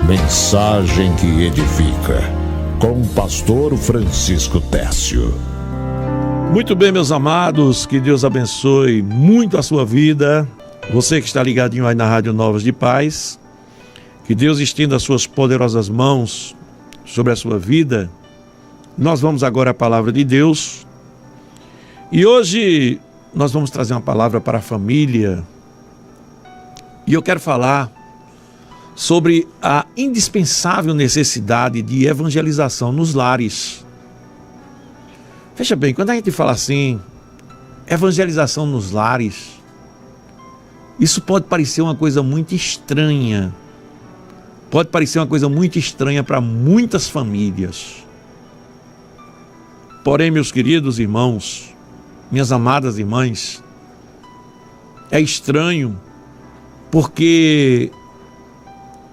Mensagem que edifica, com o pastor Francisco Tércio. Muito bem, meus amados, que Deus abençoe muito a sua vida. Você que está ligadinho aí na Rádio Novas de Paz, que Deus estenda as suas poderosas mãos sobre a sua vida. Nós vamos agora à palavra de Deus. E hoje nós vamos trazer uma palavra para a família. E eu quero falar sobre a indispensável necessidade de evangelização nos lares. Veja bem, quando a gente fala assim, evangelização nos lares, isso pode parecer uma coisa muito estranha. Pode parecer uma coisa muito estranha para muitas famílias. Porém, meus queridos irmãos, minhas amadas irmãs, é estranho porque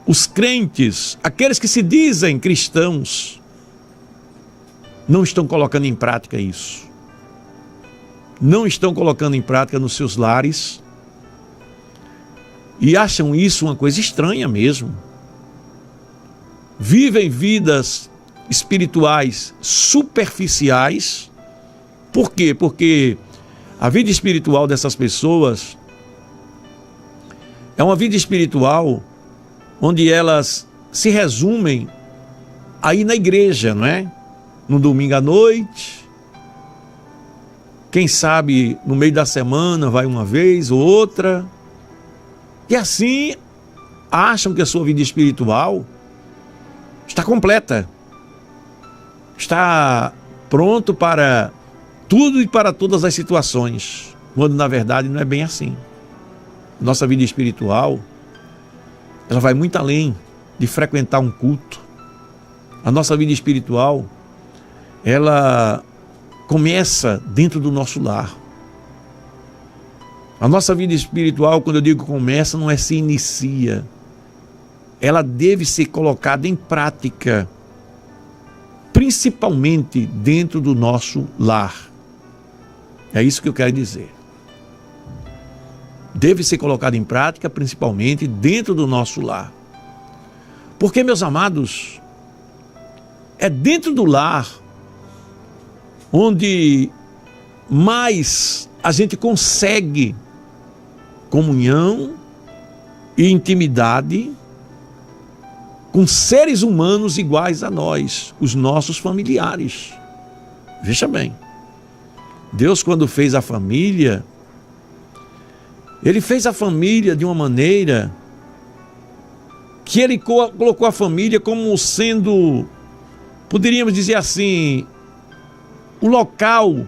os crentes, aqueles que se dizem cristãos, não estão colocando em prática isso. Não estão colocando em prática nos seus lares e acham isso uma coisa estranha mesmo. Vivem vidas espirituais superficiais. Por quê? Porque a vida espiritual dessas pessoas é uma vida espiritual onde elas se resumem aí na igreja, não é? No domingo à noite, quem sabe no meio da semana vai uma vez ou outra, e assim acham que a sua vida espiritual está completa, está pronto para tudo e para todas as situações, quando na verdade não é bem assim. Nossa vida espiritual, ela vai muito além de frequentar um culto. A nossa vida espiritual, ela começa dentro do nosso lar. A nossa vida espiritual, quando eu digo começa, não é se inicia. Ela deve ser colocada em prática, principalmente dentro do nosso lar. É isso que eu quero dizer. Deve ser colocada em prática, principalmente dentro do nosso lar. Porque, meus amados, é dentro do lar onde mais a gente consegue comunhão e intimidade com seres humanos iguais a nós, os nossos familiares. Veja bem, Deus, quando fez a família, Ele fez a família de uma maneira que Ele colocou a família como sendo, poderíamos dizer assim, o local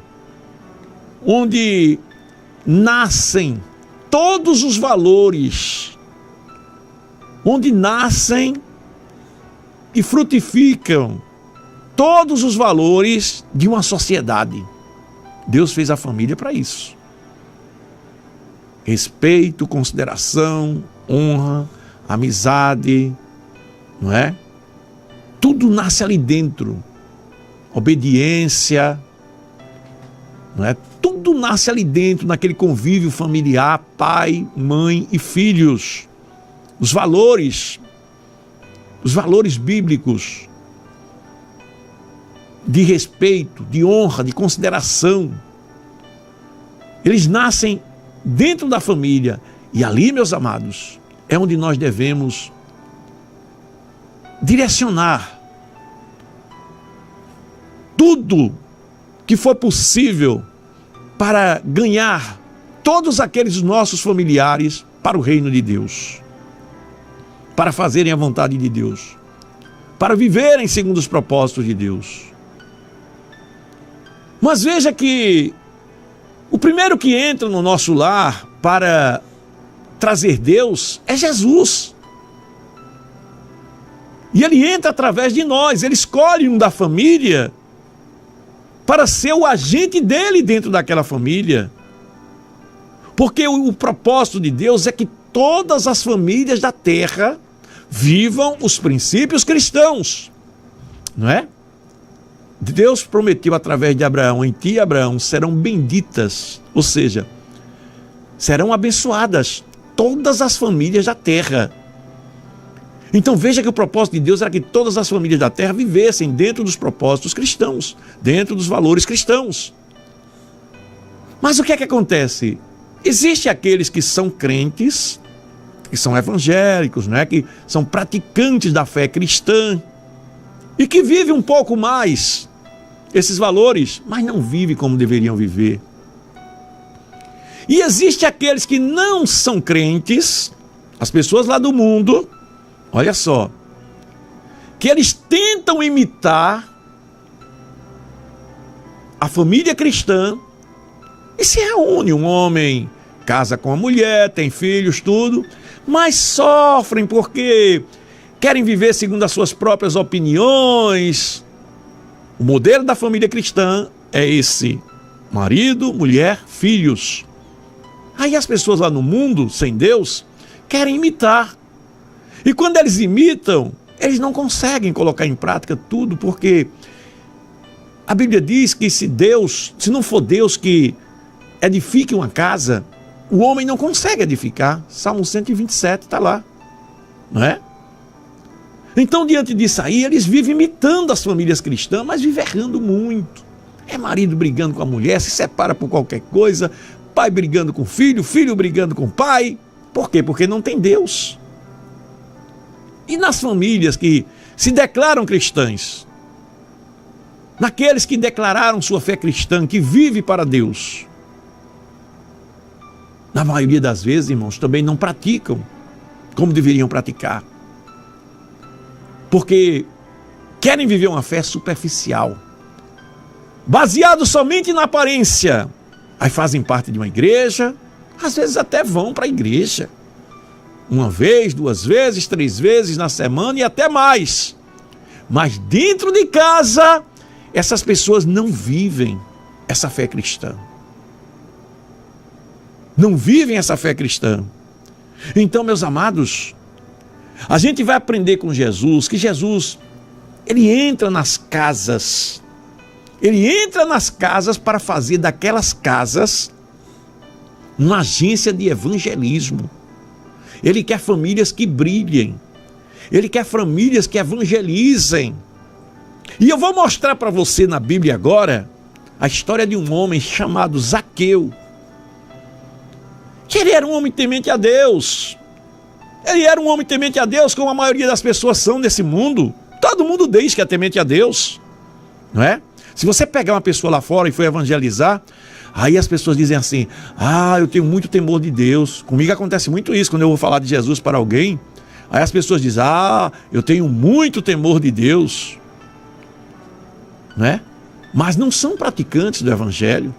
onde nascem todos os valores, onde nascem e frutificam todos os valores de uma sociedade. Deus fez a família para isso. Respeito, consideração, honra, amizade, não é? Tudo nasce ali dentro. Obediência, não é? Tudo nasce ali dentro, naquele convívio familiar, pai, mãe e filhos. Os valores bíblicos de respeito, de honra, de consideração, eles nascem dentro da família. E ali, meus amados, é onde nós devemos direcionar tudo que for possível para ganhar todos aqueles nossos familiares para o reino de Deus, para fazerem a vontade de Deus, para viverem segundo os propósitos de Deus. Mas veja que o primeiro que entra no nosso lar para trazer Deus é Jesus. E Ele entra através de nós, Ele escolhe um da família para ser o agente dele dentro daquela família. Porque o propósito de Deus é que todas as famílias da terra vivam os princípios cristãos, não é? Deus prometeu através de Abraão: em ti, Abraão, serão benditas, ou seja, serão abençoadas todas as famílias da terra. Então veja que o propósito de Deus era que todas as famílias da terra vivessem dentro dos propósitos cristãos, dentro dos valores cristãos. Mas o que é que acontece? Existem aqueles que são crentes, que são evangélicos, né? Que são praticantes da fé cristã e que vivem um pouco mais esses valores, mas não vivem como deveriam viver. E existem aqueles que não são crentes, as pessoas lá do mundo, olha só, que eles tentam imitar a família cristã e se reúne um homem, casa com a mulher, tem filhos, tudo, mas sofrem porque querem viver segundo as suas próprias opiniões. O modelo da família cristã é esse: marido, mulher, filhos. Aí as pessoas lá no mundo, sem Deus, querem imitar. E quando eles imitam, eles não conseguem colocar em prática tudo, porque a Bíblia diz que se não for Deus que edifique uma casa, o homem não consegue edificar. Salmo 127 está lá, não é? Então, diante disso aí, eles vivem imitando as famílias cristãs, mas vivem errando muito. É marido brigando com a mulher, se separa por qualquer coisa, pai brigando com o filho, filho brigando com o pai. Por quê? Porque não tem Deus. E nas famílias que se declaram cristãs, naqueles que declararam sua fé cristã, que vive para Deus, na maioria das vezes, irmãos, também não praticam como deveriam praticar. Porque querem viver uma fé superficial, baseado somente na aparência. Aí fazem parte de uma igreja, às vezes até vão para a igreja, uma vez, 2 vezes, 3 vezes na semana e até mais. Mas dentro de casa, essas pessoas não vivem essa fé cristã. Não vivem essa fé cristã. Então, meus amados, a gente vai aprender com Jesus que Jesus, ele entra nas casas. Ele entra nas casas para fazer daquelas casas uma agência de evangelismo. Ele quer famílias que brilhem. Ele quer famílias que evangelizem. E eu vou mostrar para você na Bíblia agora a história de um homem chamado Zaqueu. Que ele era um homem temente a Deus. Ele era um homem temente a Deus, como a maioria das pessoas são nesse mundo. Todo mundo diz que é temente a Deus, não é? Se você pegar uma pessoa lá fora e for evangelizar, aí as pessoas dizem assim: eu tenho muito temor de Deus. Comigo acontece muito isso, quando eu vou falar de Jesus para alguém. Aí as pessoas dizem: eu tenho muito temor de Deus, não é? Mas não são praticantes do evangelho.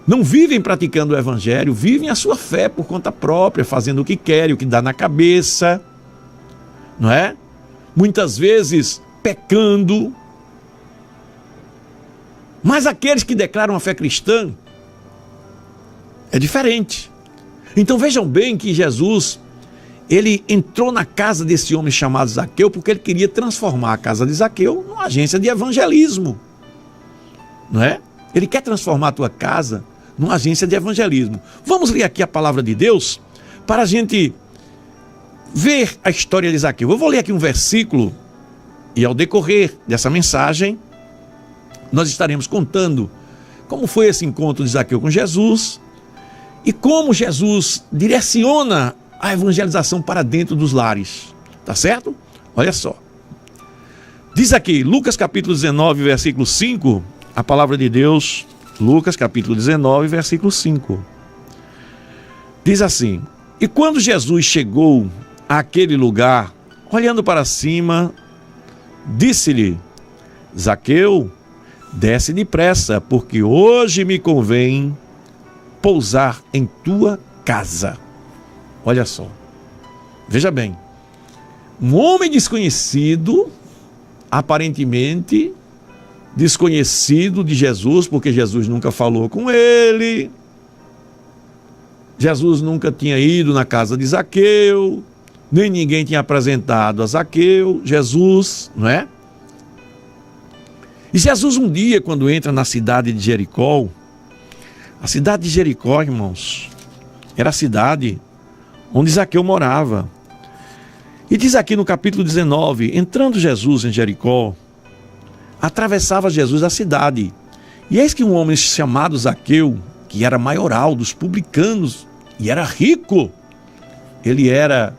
Não vivem praticando o evangelho, vivem a sua fé por conta própria, fazendo o que querem, o que dá na cabeça, não é? Muitas vezes pecando. Mas aqueles que declaram a fé cristã é diferente. Então vejam bem que Jesus, ele entrou na casa desse homem chamado Zaqueu porque ele queria transformar a casa de Zaqueu numa agência de evangelismo, não é? Ele quer transformar a tua casa numa agência de evangelismo. Vamos ler aqui a palavra de Deus para a gente ver a história de Zaqueu. Eu vou ler aqui um versículo e ao decorrer dessa mensagem nós estaremos contando como foi esse encontro de Zaqueu com Jesus e como Jesus direciona a evangelização para dentro dos lares. Tá certo? Olha só. Diz aqui, Lucas capítulo 19, versículo 5, a palavra de Deus, Lucas capítulo 19, versículo 5. Diz assim: E quando Jesus chegou àquele lugar, olhando para cima, disse-lhe: Zaqueu, desce depressa, porque hoje me convém pousar em tua casa. Olha só, veja bem, um homem desconhecido, aparentemente desconhecido de Jesus, porque Jesus nunca falou com ele, Jesus nunca tinha ido na casa de Zaqueu, nem ninguém tinha apresentado a Zaqueu, Jesus, não é? E Jesus um dia, quando entra na cidade de Jericó, a cidade de Jericó, irmãos, era a cidade onde Zaqueu morava. E diz aqui no capítulo 19, entrando Jesus em Jericó, atravessava Jesus a cidade. E eis que um homem chamado Zaqueu, que era maioral dos publicanos e era rico, ele era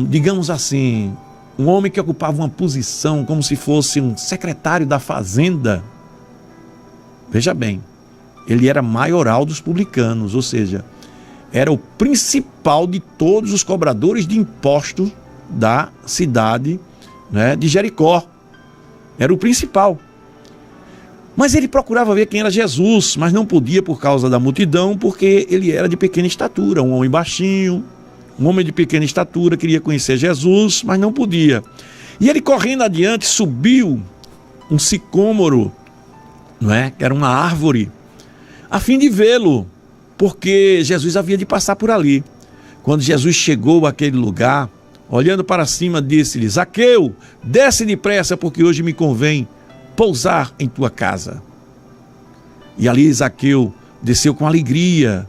digamos assim, um homem que ocupava uma posição como se fosse um secretário da fazenda. Veja bem, ele era maioral dos publicanos, ou seja, era o principal de todos os cobradores de impostos da cidade, né, de Jericó. Era o principal. Mas ele procurava ver quem era Jesus, mas não podia por causa da multidão, porque ele era de pequena estatura, um homem baixinho, um homem de pequena estatura, queria conhecer Jesus, mas não podia. E ele, correndo adiante, subiu um sicômoro, não é? Que era uma árvore, a fim de vê-lo, porque Jesus havia de passar por ali. Quando Jesus chegou àquele lugar, olhando para cima, disse-lhe: Zaqueu, desce depressa, porque hoje me convém pousar em tua casa. E ali Zaqueu desceu com alegria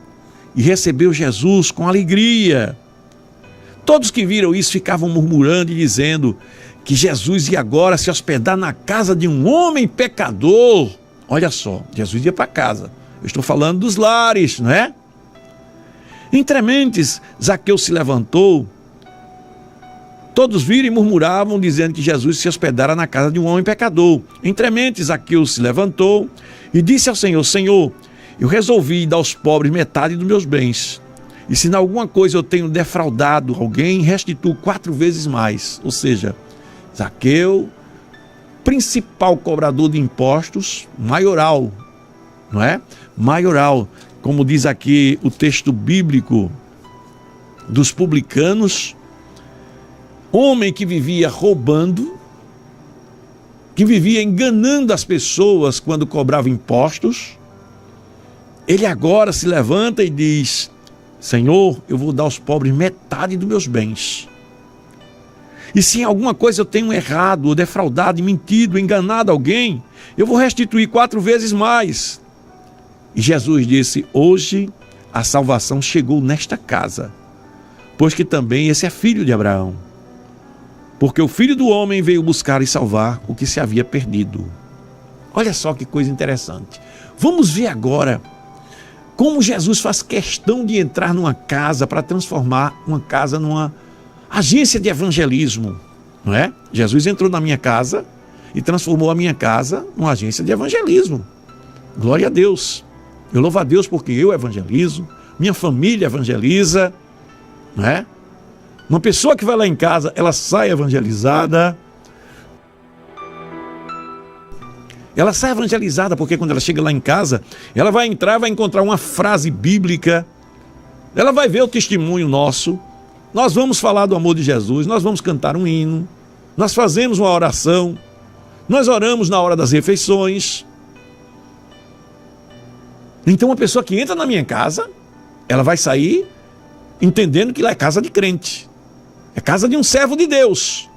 e recebeu Jesus com alegria. Todos que viram isso ficavam murmurando e dizendo que Jesus ia agora se hospedar na casa de um homem pecador. Olha só, Jesus ia para casa. Eu estou falando dos lares, não é? Entrementes, Zaqueu se levantou. Todos viram e murmuravam, dizendo que Jesus se hospedara na casa de um homem pecador. Entrementes, Zaqueu se levantou e disse ao Senhor: Senhor, eu resolvi dar aos pobres metade dos meus bens. E se em alguma coisa eu tenho defraudado alguém, restituo 4 vezes mais. Ou seja, Zaqueu, principal cobrador de impostos, maioral, não é? Maioral, como diz aqui o texto bíblico dos publicanos, homem que vivia roubando, que vivia enganando as pessoas quando cobrava impostos. Ele agora se levanta e diz: Senhor, eu vou dar aos pobres metade dos meus bens. E se em alguma coisa eu tenho errado, ou defraudado, mentido, enganado alguém, eu vou restituir 4 vezes mais. E Jesus disse: hoje a salvação chegou nesta casa, pois que também esse é filho de Abraão. Porque o Filho do Homem veio buscar e salvar o que se havia perdido. Olha só que coisa interessante. Vamos ver agora como Jesus faz questão de entrar numa casa para transformar uma casa numa agência de evangelismo, não é? Jesus entrou na minha casa e transformou a minha casa numa agência de evangelismo. Glória a Deus. Eu louvo a Deus porque eu evangelizo, minha família evangeliza, não é? Uma pessoa que vai lá em casa, ela sai evangelizada. Ela sai evangelizada porque quando ela chega lá em casa, ela vai entrar, vai encontrar uma frase bíblica, ela vai ver o testemunho nosso, nós vamos falar do amor de Jesus, nós vamos cantar um hino, nós fazemos uma oração, nós oramos na hora das refeições. Então uma pessoa que entra na minha casa, ela vai sair entendendo que lá é casa de crente, é casa de um servo de Deus,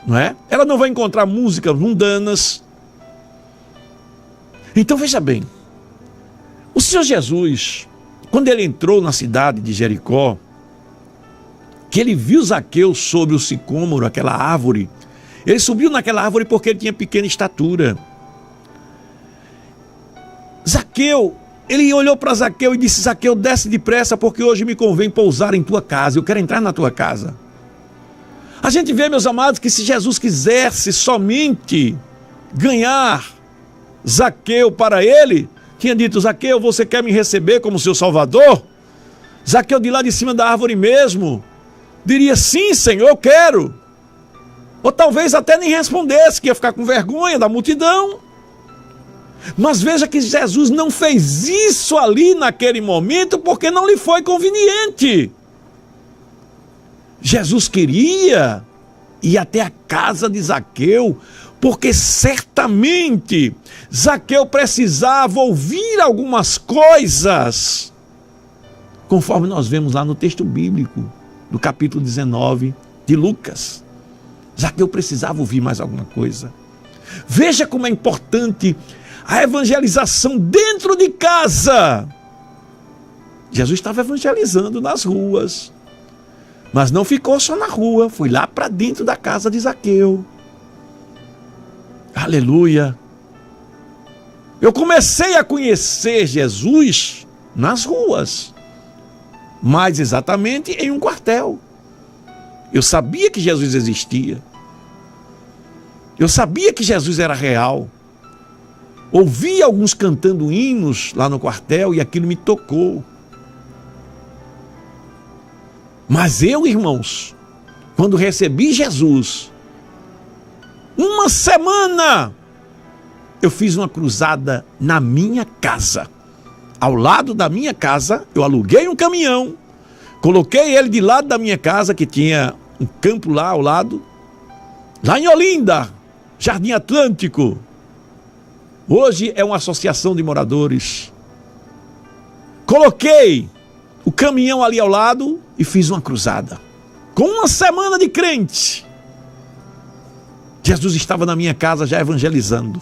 não é? Ela não vai encontrar músicas mundanas. Então veja bem, o Senhor Jesus, quando ele entrou na cidade de Jericó, que ele viu Zaqueu sobre o sicômoro, aquela árvore, ele subiu naquela árvore porque ele tinha pequena estatura. Zaqueu, ele olhou para Zaqueu e disse: Zaqueu, desce depressa porque hoje me convém pousar em tua casa, eu quero entrar na tua casa. A gente vê, meus amados, que se Jesus quisesse somente ganhar Zaqueu para ele, tinha dito: Zaqueu, você quer me receber como seu salvador? Zaqueu de lá de cima da árvore mesmo diria: sim, Senhor, eu quero. Ou talvez até nem respondesse, que ia ficar com vergonha da multidão. Mas veja que Jesus não fez isso ali naquele momento porque não lhe foi conveniente. Jesus queria ir até a casa de Zaqueu porque certamente Zaqueu precisava ouvir algumas coisas, conforme nós vemos lá no texto bíblico, do capítulo 19 de Lucas. Zaqueu precisava ouvir mais alguma coisa. Veja como é importante a evangelização dentro de casa. Jesus estava evangelizando nas ruas, Mas não ficou só na rua, foi lá para dentro da casa de Zaqueu. Aleluia! Eu comecei a conhecer Jesus nas ruas, mais exatamente em um quartel. Eu sabia que Jesus existia. Eu sabia que Jesus era real. Ouvi alguns cantando hinos lá no quartel e aquilo me tocou. Mas eu, irmãos, quando recebi Jesus, uma semana, eu fiz uma cruzada na minha casa. Ao lado da minha casa, eu aluguei um caminhão, coloquei ele de lado da minha casa, que tinha um campo lá ao lado, lá em Olinda, Jardim Atlântico. Hoje é uma associação de moradores. Coloquei o caminhão ali ao lado e fiz uma cruzada. Com uma semana de crente, Jesus estava na minha casa já evangelizando.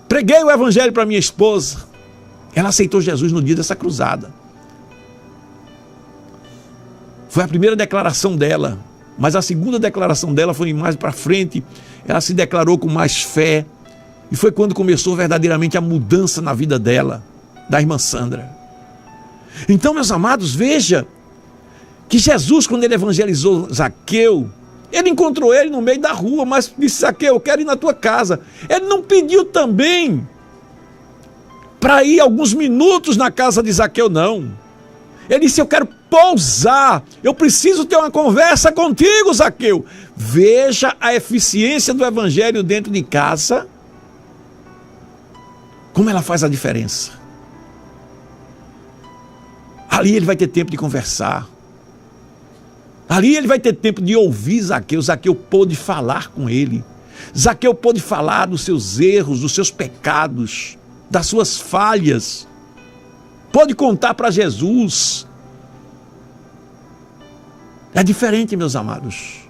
Preguei o evangelho para minha esposa. Ela aceitou Jesus no dia dessa cruzada. Foi a primeira declaração dela. Mas a segunda declaração dela foi mais para frente. Ela se declarou com mais fé. E foi quando começou verdadeiramente a mudança na vida dela, da irmã Sandra. Então, meus amados, veja que Jesus, quando ele evangelizou Zaqueu, ele encontrou ele no meio da rua, mas disse: Zaqueu, eu quero ir na tua casa. Ele não pediu também para ir alguns minutos na casa de Zaqueu, não. Ele disse: eu quero pousar, eu preciso ter uma conversa contigo, Zaqueu. Veja a eficiência do evangelho dentro de casa, como ela faz a diferença. Ali ele vai ter tempo de conversar. Ali ele vai ter tempo de ouvir Zaqueu. Zaqueu pôde falar com ele. Zaqueu pôde falar dos seus erros, dos seus pecados, das suas falhas. Pôde contar para Jesus. É diferente, meus amados.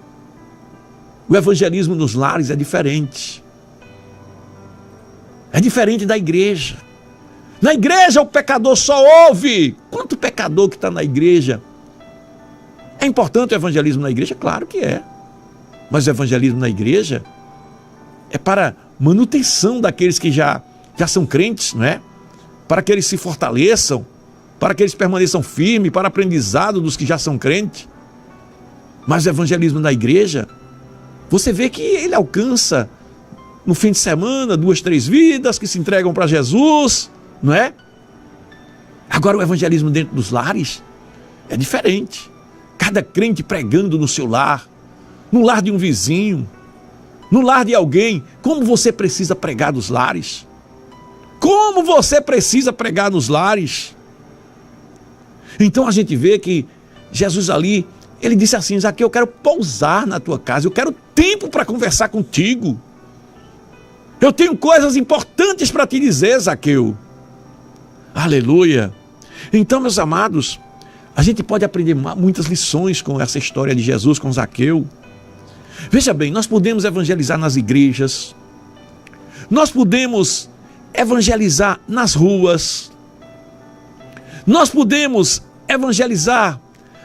O evangelismo nos lares é diferente. É diferente da igreja. Na igreja o pecador só ouve. Quanto pecador que está na igreja? É importante o evangelismo na igreja? Claro que é. Mas o evangelismo na igreja é para manutenção daqueles que já são crentes, não é? Para que eles se fortaleçam, para que eles permaneçam firmes, para aprendizado dos que já são crentes. Mas o evangelismo na igreja, você vê que ele alcança no fim de semana 2, 3 vidas que se entregam para Jesus, não é? Agora o evangelismo dentro dos lares é diferente. Cada crente pregando no seu lar, no lar de um vizinho, no lar de alguém. Como você precisa pregar nos lares? Como você precisa pregar nos lares? Então a gente vê que Jesus ali, ele disse assim: Zaqueu, eu quero pousar na tua casa, eu quero tempo para conversar contigo. Eu tenho coisas importantes para te dizer, Zaqueu. Aleluia. Então, meus amados, a gente pode aprender muitas lições com essa história de Jesus com Zaqueu. Veja bem, nós podemos evangelizar nas igrejas, nós podemos evangelizar nas ruas, nós podemos evangelizar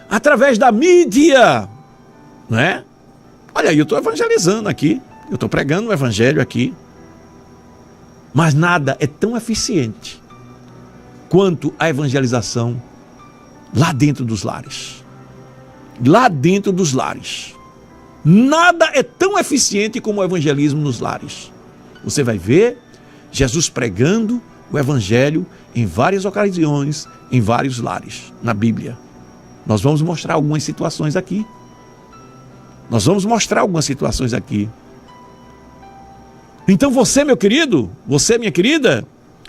através da mídia, não é? Olha aí, eu estou evangelizando aqui, eu estou pregando o evangelho aqui, mas nada é tão eficiente quanto a evangelização lá dentro dos lares. Lá dentro dos lares. Nada é tão eficiente como o evangelismo nos lares. Você vai ver Jesus pregando o evangelho em várias ocasiões, em vários lares, na Bíblia. Nós vamos mostrar algumas situações aqui. Então você, meu querido, você, minha querida,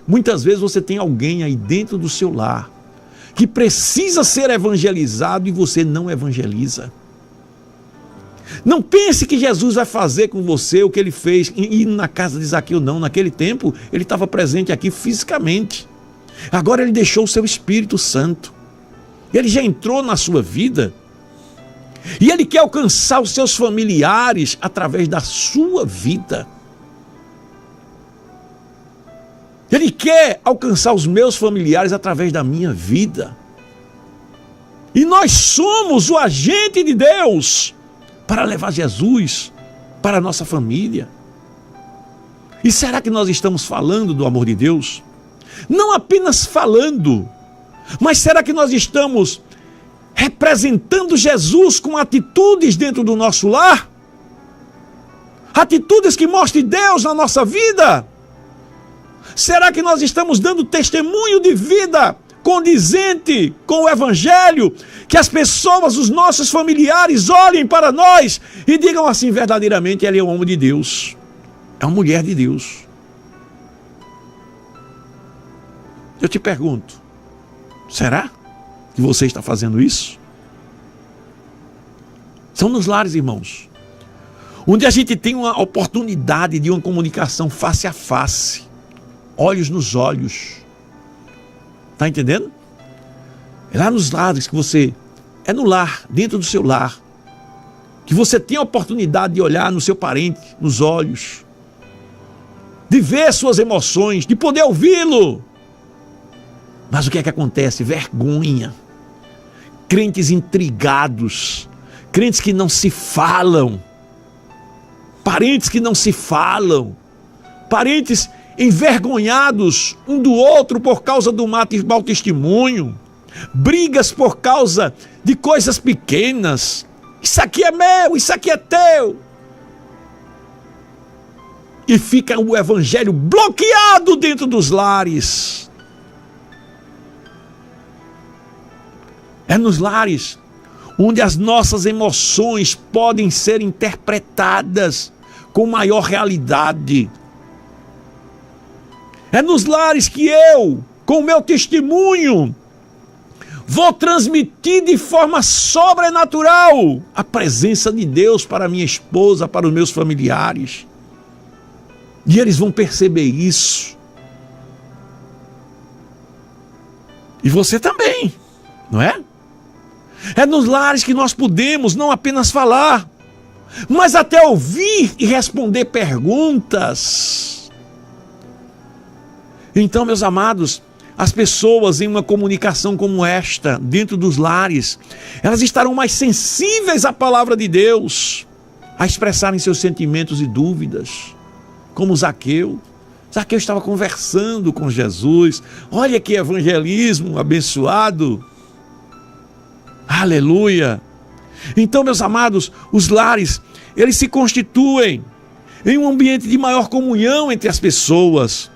muitas vezes você tem alguém aí dentro do seu lar que precisa ser evangelizado e você não evangeliza. Não pense que Jesus vai fazer com você o que ele fez indo na casa de Zaqueu, não. Naquele tempo, ele estava presente aqui fisicamente. Agora ele deixou o seu Espírito Santo. Ele já entrou na sua vida. E ele quer alcançar os seus familiares através da sua vida. Ele quer alcançar os meus familiares através da minha vida. E nós somos o agente de Deus para levar Jesus para a nossa família. E será que nós estamos falando do amor de Deus? Não apenas falando, mas será que nós estamos representando Jesus com atitudes dentro do nosso lar? Atitudes que mostrem Deus na nossa vida? Será que nós estamos dando testemunho de vida condizente com o Evangelho? Que as pessoas, os nossos familiares, olhem para nós e digam assim: verdadeiramente ele é um homem de Deus, é uma mulher de Deus. Eu te pergunto, será que você está fazendo isso? São nos lares, irmãos, onde a gente tem uma oportunidade de uma comunicação face a face, olhos nos olhos. Está entendendo? É lá nos lares que você... É no lar, dentro do seu lar, que você tem a oportunidade de olhar no seu parente, nos olhos, de ver suas emoções, de poder ouvi-lo. Mas o que é que acontece? Vergonha. Crentes intrigados, crentes que não se falam, parentes que não se falam, parentes envergonhados um do outro por causa do mau testemunho, brigas por causa de coisas pequenas. Isso aqui é meu, isso aqui é teu. E fica o evangelho bloqueado dentro dos lares. É nos lares onde as nossas emoções podem ser interpretadas com maior realidade. É nos lares que eu, com o meu testemunho, vou transmitir de forma sobrenatural a presença de Deus para minha esposa, para os meus familiares. E eles vão perceber isso. E você também, não é? É nos lares que nós podemos não apenas falar, mas até ouvir e responder perguntas. Então, meus amados, as pessoas em uma comunicação como esta, dentro dos lares, elas estarão mais sensíveis à palavra de Deus, a expressarem seus sentimentos e dúvidas, como Zaqueu. Zaqueu estava conversando com Jesus. Olha que evangelismo abençoado. Aleluia! Então, meus amados, os lares, eles se constituem em um ambiente de maior comunhão entre as pessoas,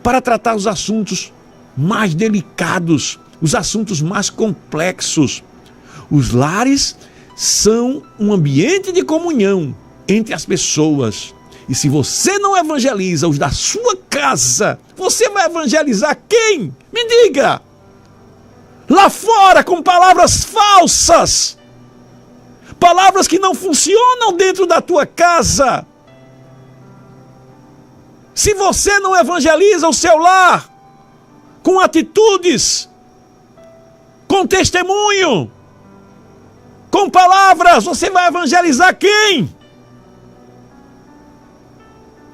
para tratar os assuntos mais delicados, os assuntos mais complexos. Os lares são um ambiente de comunhão entre as pessoas. E se você não evangeliza os da sua casa, você vai evangelizar quem? Me diga! Lá fora, com palavras falsas, palavras que não funcionam dentro da tua casa. Se você não evangeliza o seu lar com atitudes, com testemunho, com palavras, você vai evangelizar quem?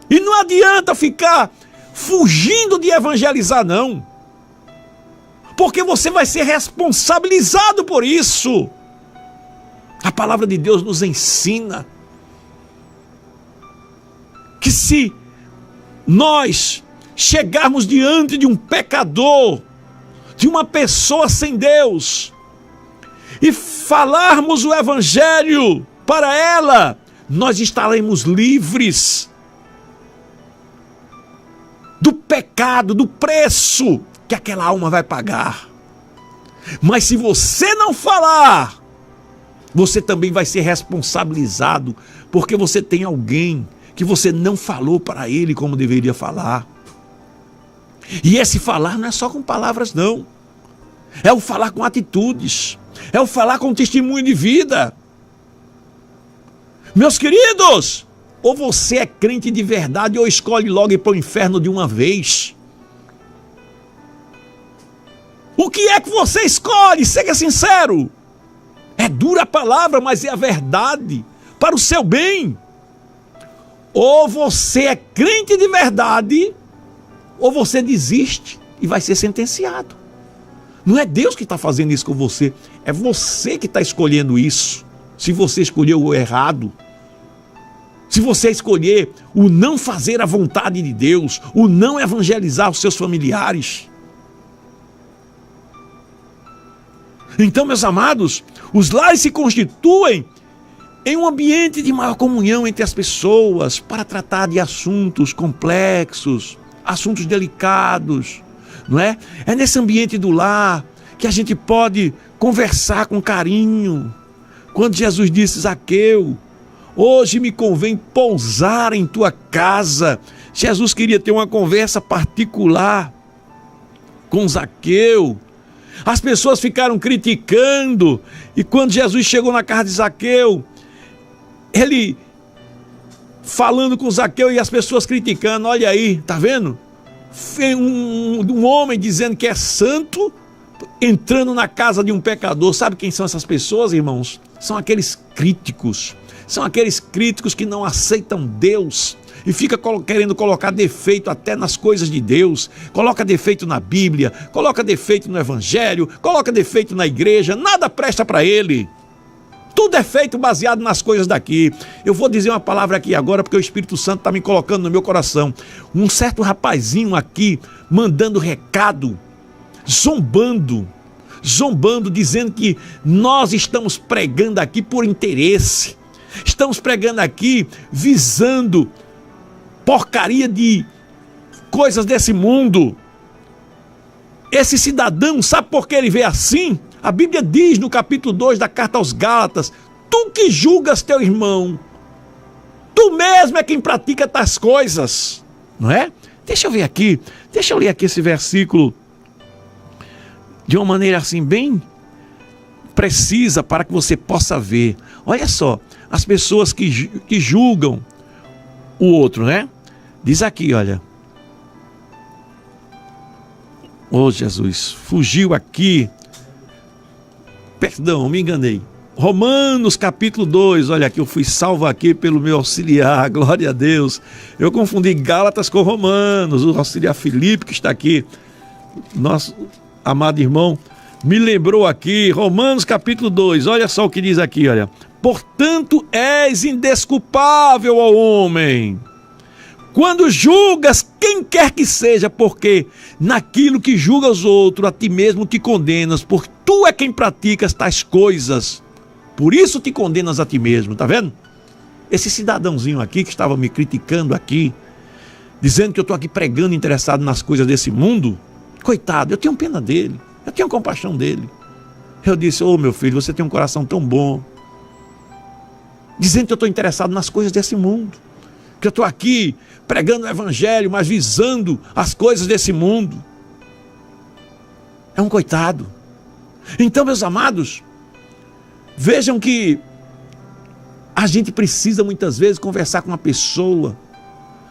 E não adianta ficar fugindo de evangelizar, não. Porque você vai ser responsabilizado por isso. A palavra de Deus nos ensina que se nós chegarmos diante de um pecador, de uma pessoa sem Deus, e falarmos o evangelho para ela, nós estaremos livres do pecado, do preço que aquela alma vai pagar. Mas se você não falar, você também vai ser responsabilizado, porque você tem alguém que você não falou para ele como deveria falar. E esse falar não é só com palavras, não. É o falar com atitudes, é o falar com testemunho de vida. Meus queridos, ou você é crente de verdade, ou escolhe logo ir para o inferno de uma vez. O que é que você escolhe? Seja sincero. É dura a palavra, mas é a verdade, para o seu bem. Ou você é crente de verdade, ou você desiste e vai ser sentenciado. Não é Deus que está fazendo isso com você, É você que está escolhendo isso. Se você escolheu o errado, se você escolher o não fazer a vontade de Deus, o não evangelizar os seus familiares. Então, meus amados, os lares se constituem em um ambiente de maior comunhão entre as pessoas para tratar de assuntos complexos, assuntos delicados, não é? É nesse ambiente do lar que a gente pode conversar com carinho. Quando Jesus disse: Zaqueu, hoje me convém pousar em tua casa. Jesus queria ter uma conversa particular com Zaqueu. As pessoas ficaram criticando, e quando Jesus chegou na casa de Zaqueu, ele falando com Zaqueu e as pessoas criticando. Olha aí, tá vendo? Um homem dizendo que é santo, entrando na casa de um pecador. Sabe quem são essas pessoas, irmãos? São aqueles críticos. São aqueles críticos que não aceitam Deus e fica querendo colocar defeito até nas coisas de Deus. Coloca defeito na Bíblia, coloca defeito no Evangelho, coloca defeito na igreja. Nada presta para ele. Tudo é feito baseado nas coisas daqui. Eu vou dizer uma palavra aqui agora porque o Espírito Santo está me colocando no meu coração. Um certo rapazinho aqui mandando recado, zombando, dizendo que nós estamos pregando aqui por interesse. Estamos pregando aqui visando porcaria de coisas desse mundo. Esse cidadão, sabe por que ele vê assim? A Bíblia diz no capítulo 2 da carta aos Gálatas: tu que julgas teu irmão, tu mesmo é quem pratica tais coisas, não é? Deixa eu ver aqui, deixa eu ler aqui esse versículo de uma maneira assim bem precisa para que você possa ver. Olha só, as pessoas que julgam o outro, né? Diz aqui, olha. Oh, Jesus, fugiu aqui. Perdão, me enganei. Romanos capítulo 2, olha aqui, eu fui salvo aqui pelo meu auxiliar, glória a Deus. Eu confundi Gálatas com Romanos, o auxiliar Filipe que está aqui, nosso amado irmão, me lembrou aqui, Romanos capítulo 2, olha só o que diz aqui, olha. Portanto, és indesculpável, ó homem, quando julgas quem quer que seja, porque naquilo que julgas os outros, a ti mesmo te condenas, porque tu é quem praticas tais coisas. Por isso te condenas a ti mesmo, tá vendo? Esse cidadãozinho aqui que estava me criticando aqui, dizendo que eu estou aqui pregando interessado nas coisas desse mundo, coitado, eu tenho pena dele, eu tenho compaixão dele. Eu disse: ô meu filho, você tem um coração tão bom, dizendo que eu estou interessado nas coisas desse mundo, que eu estou aqui pregando o evangelho, mas visando as coisas desse mundo. É um coitado. Então, meus amados, vejam que a gente precisa muitas vezes conversar com uma pessoa,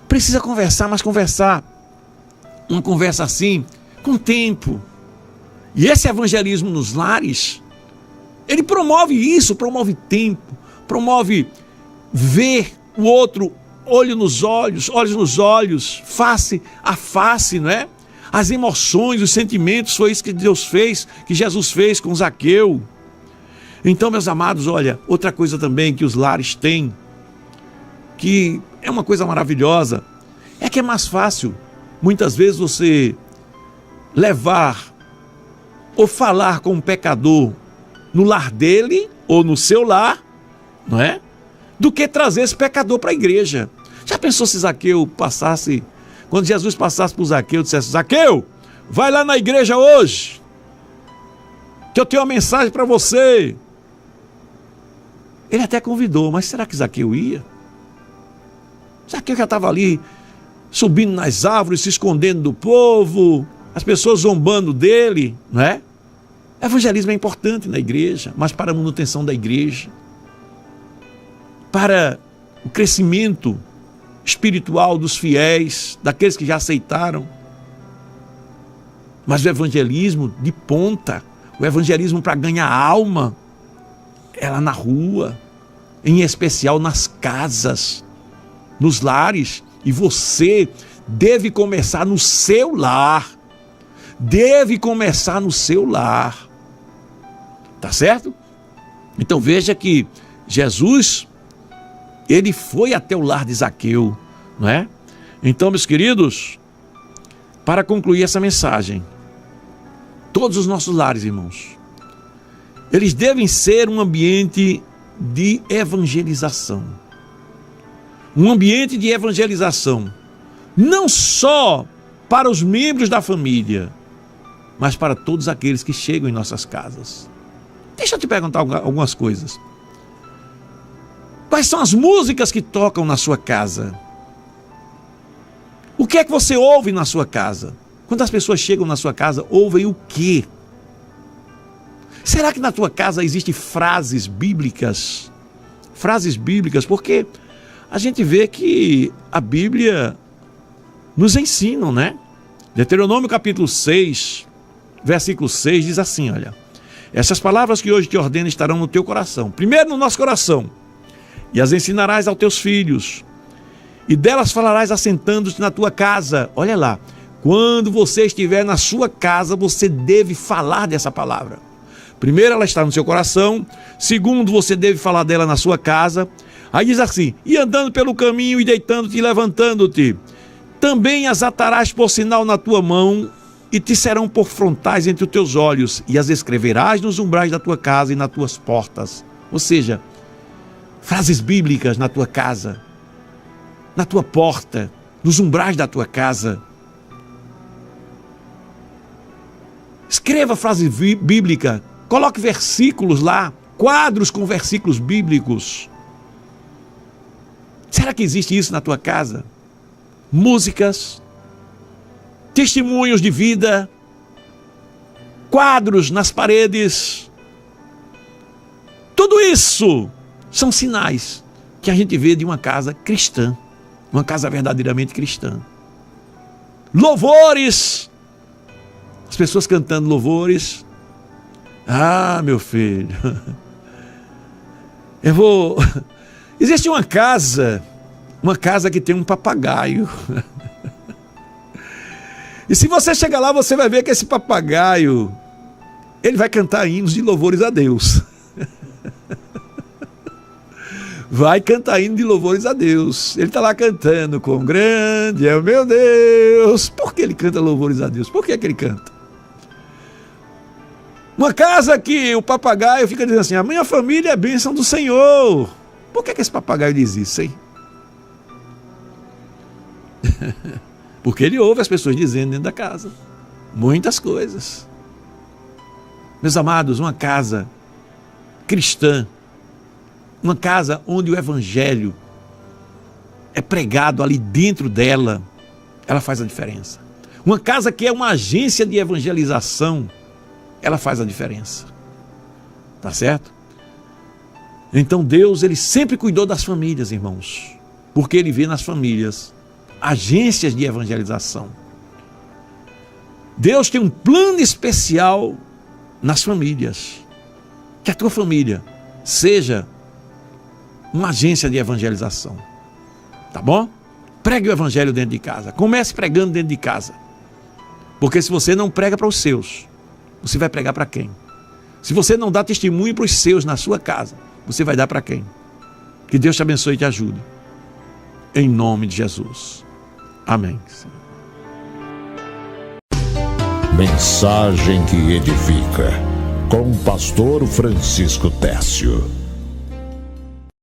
precisa conversar, mas conversar uma conversa assim, com tempo. E esse evangelismo nos lares, ele promove isso, promove tempo, promove ver o outro olho nos olhos face a face, não é? As emoções, os sentimentos, foi isso que Deus fez, que Jesus fez com Zaqueu. Então, meus amados, olha, outra coisa também que os lares têm, que é uma coisa maravilhosa, é que é mais fácil, muitas vezes, você levar ou falar com um pecador no lar dele ou no seu lar, não é? Do que trazer esse pecador para a igreja. Já pensou se Zaqueu passasse, quando Jesus passasse por Zaqueu, dissesse: Zaqueu, vai lá na igreja hoje, que eu tenho uma mensagem para você. Ele até convidou, mas será que Zaqueu ia? Zaqueu já estava ali, subindo nas árvores, se escondendo do povo, as pessoas zombando dele, não é? Evangelismo é importante na igreja, mas para a manutenção da igreja, para o crescimento espiritual dos fiéis, daqueles que já aceitaram. Mas o evangelismo de ponta, o evangelismo para ganhar alma, é lá na rua, em especial nas casas, nos lares. E você deve começar no seu lar. Deve começar no seu lar. Tá certo? Então veja que Jesus, ele foi até o lar de Zaqueu, não é? Então, meus queridos, para concluir essa mensagem, todos os nossos lares, irmãos, eles devem ser um ambiente de evangelização. Um ambiente de evangelização, não só para os membros da família, mas para todos aqueles que chegam em nossas casas. Deixa eu te perguntar algumas coisas. Quais são as músicas que tocam na sua casa? O que é que você ouve na sua casa? Quando as pessoas chegam na sua casa, ouvem o quê? Será que na tua casa existem frases bíblicas? Frases bíblicas, porque a gente vê que a Bíblia nos ensina, né? Deuteronômio capítulo 6, versículo 6 diz assim, olha: essas palavras que hoje te ordeno estarão no teu coração, primeiro no nosso coração, e as ensinarás aos teus filhos, e delas falarás assentando-te na tua casa. Olha lá, quando você estiver na sua casa, você deve falar dessa palavra. Primeiro, ela está no seu coração. Segundo, você deve falar dela na sua casa. Aí diz assim: e andando pelo caminho, e deitando-te e levantando-te, também as atarás por sinal na tua mão, e te serão por frontais entre os teus olhos, e as escreverás nos umbrais da tua casa e nas tuas portas. Ou seja, frases bíblicas na tua casa, na tua porta, nos umbrais da tua casa. Escreva frase bíblica, coloque versículos lá, quadros com versículos bíblicos. Será que existe isso na tua casa? Músicas, testemunhos de vida, quadros nas paredes. Tudo isso são sinais que a gente vê de uma casa cristã, uma casa verdadeiramente cristã. Louvores, as pessoas cantando louvores. Ah, meu filho, existe uma casa que tem um papagaio. E se você chegar lá, você vai ver que esse papagaio, ele vai cantar hinos de louvores a Deus. Vai cantar hino de louvores a Deus. Ele está lá cantando: quão grande é o meu Deus. Por que ele canta louvores a Deus? Por que ele canta? Uma casa que o papagaio fica dizendo assim: a minha família é bênção do Senhor. Por que esse papagaio diz isso, hein? Porque ele ouve as pessoas dizendo dentro da casa muitas coisas. Meus amados, uma casa cristã, uma casa onde o evangelho é pregado ali dentro dela, ela faz a diferença. Uma casa que é uma agência de evangelização, ela faz a diferença. Tá certo? Então Deus, ele sempre cuidou das famílias, irmãos, porque ele vê nas famílias agências de evangelização. Deus tem um plano especial nas famílias. Que a tua família seja uma agência de evangelização. Tá bom? Pregue o evangelho dentro de casa. Comece pregando dentro de casa. Porque se você não prega para os seus, você vai pregar para quem? Se você não dá testemunho para os seus na sua casa, você vai dar para quem? Que Deus te abençoe e te ajude. Em nome de Jesus. Amém. Mensagem que edifica, com o pastor Francisco Técio.